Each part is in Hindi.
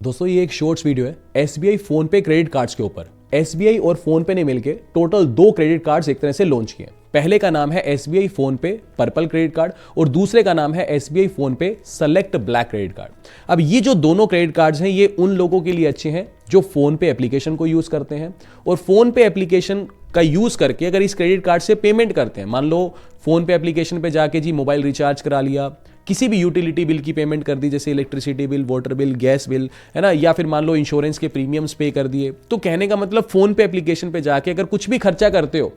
दोस्तों ये एक शॉर्ट्स वीडियो है एसबीआई फोन पे क्रेडिट कार्ड्स के ऊपर। एसबीआई और फोन पे ने मिलकर टोटल 2 क्रेडिट कार्ड्स एक तरह से लॉन्च किए। पहले का नाम है एसबीआई फोन पे पर्पल क्रेडिट कार्ड और दूसरे का नाम है एसबीआई फोन पे सेलेक्ट ब्लैक क्रेडिट कार्ड। अब ये जो दोनों क्रेडिट कार्ड्स हैं ये उन लोगों के लिए अच्छे हैं जो फोन पे एप्लीकेशन को यूज करते हैं और फोन पे एप्लीकेशन का यूज करके अगर इस क्रेडिट कार्ड से पेमेंट करते हैं, मान लो फोन पे एप्लीकेशन पे जाके जी मोबाइल रिचार्ज करा लिया, किसी भी यूटिलिटी बिल की पेमेंट कर दी जैसे electricity bill, water bill, gas bill, है ना, या फिर मान लो इंश्योरेंस के प्रीमियम्स पे कर दिए, तो कहने का मतलब फोन पे एप्लीकेशन पे जाके अगर कुछ भी खर्चा करते हो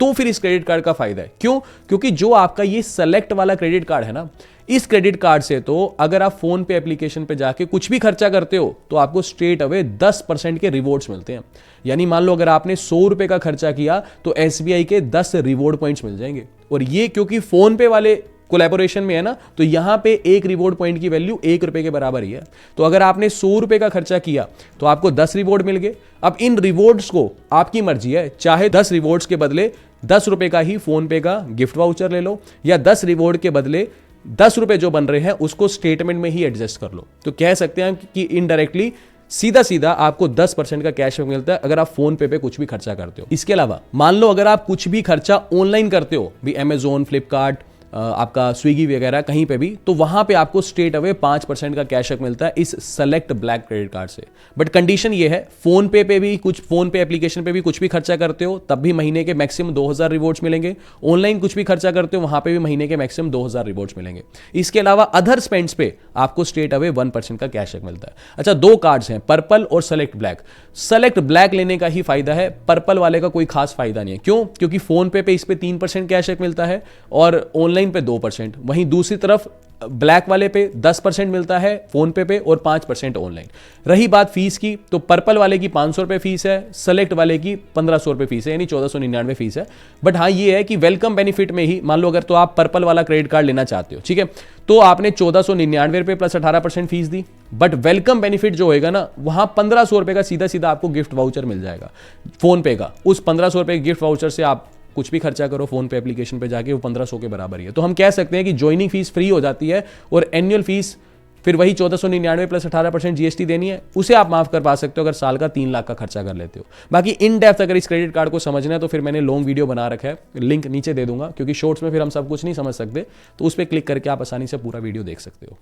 तो फिर इस क्रेडिट कार्ड का फायदा है। क्यों? क्योंकि जो आपका ये सेलेक्ट वाला क्रेडिट कार्ड है ना, इस क्रेडिट कार्ड से तो अगर आप फोन पे एप्लीकेशन पे जाके कुछ भी खर्चा करते हो तो आपको स्ट्रेट अवे 10% के रिवॉर्ड्स मिलते हैं। यानी मान लो अगर आपने 100 रुपए का खर्चा किया तो एसबीआई के 10 रिवॉर्ड पॉइंट्स मिल जाएंगे। और ये क्योंकि फोन पे वाले कोलैबोरेशन में है ना, तो यहां पे एक रिवॉर्ड पॉइंट की वैल्यू 1 रुपए के बराबर ही है। तो अगर आपने 100 रुपए का खर्चा किया तो आपको 10 रिवॉर्ड मिल गए। अब इन रिवॉर्ड्स को आपकी मर्जी है, चाहे 10 रिवॉर्ड्स के बदले 10 रुपए का ही फोन पे का गिफ्ट वाउचर ले लो या 10 रिवॉर्ड के बदले 10 रुपए जो बन रहे हैं उसको स्टेटमेंट में ही एडजस्ट कर लो। तो कह सकते हैं कि इनडायरेक्टली सीधा सीधा आपको 10% का कैशबैक मिलता है अगर आप फोन पे कुछ भी खर्चा करते हो। इसके अलावा मान लो अगर आप कुछ भी खर्चा ऑनलाइन करते हो भी अमेजोन, फ्लिपकार्ट, आपका स्विगी वगैरह कहीं पे भी, तो वहां पे आपको स्ट्रेट अवे 5% का कैशबैक मिलता है इस सेलेक्ट ब्लैक क्रेडिट कार्ड से। बट कंडीशन ये है, फोन पे भी कुछ, फोन पे एप्लीकेशन पे भी कुछ भी खर्चा करते हो तब भी महीने के मैक्सिमम 2000 रिवॉर्ड्स मिलेंगे। ऑनलाइन कुछ भी खर्चा करते हो वहां पे भी महीने के मैक्सिमम 2000 रिवॉर्ड्स मिलेंगे। इसके अलावा अदर स्पेंड्स पे आपको स्ट्रेट अवे 1% का कैशबैक मिलता है। अच्छा, 2 कार्ड्स हैं, पर्पल और सेलेक्ट ब्लैक। सेलेक्ट ब्लैक लेने का ही फायदा है, पर्पल वाले का कोई खास फायदा नहीं है। क्यों? क्योंकि फोन पे इस पे 3% कैशबैक मिलता है और ऑनलाइन पे 2%। वहीं दूसरी तरफ ब्लैक वाले पे 10% मिलता है फोन पे और 5% ऑनलाइन। रही बात फीस की, तो पर्पल वाले की 500 रुपए फीस है, सेलेक्ट वाले की 1500 रुपए फीस है, यानी 1499 फीस है। बट हाँ ये है कि वेलकम बेनिफिट में ही मान लो अगर तो आप पर्पल वाला क्रेडिट कार्ड लेना चाहते हो, ठीक है, तो आपने 1499 रुपए plus 18% fees the. But welcome benefit जो होएगा ना, वहां 1500 रुपए का सीधा सीधा आपको गिफ्ट वाउचर मिल जाएगा फोन पे का। उस 1500 रुपए गिफ्ट वाउचर से आप कुछ भी खर्चा करो फोन पे एप्लीकेशन पे जाके, वो 1500 के बराबर ही है। तो हम कह सकते हैं कि ज्वाइनिंग फीस फ्री हो जाती है और एनुअल फीस फिर वही 1499 प्लस 18% जीएसटी देनी है, उसे आप माफ कर पा सकते हो अगर साल का 3 लाख का खर्चा कर लेते हो। बाकी इन डेप्थ अगर इस क्रेडिट कार्ड को समझना है तो फिर मैंने लॉन्ग वीडियो बना रखा है, लिंक नीचे दे दूंगा, क्योंकि शॉर्ट्स में फिर हम सब कुछ नहीं समझ सकते, तो उस पर क्लिक करके आप आसानी से पूरा वीडियो देख सकते हो।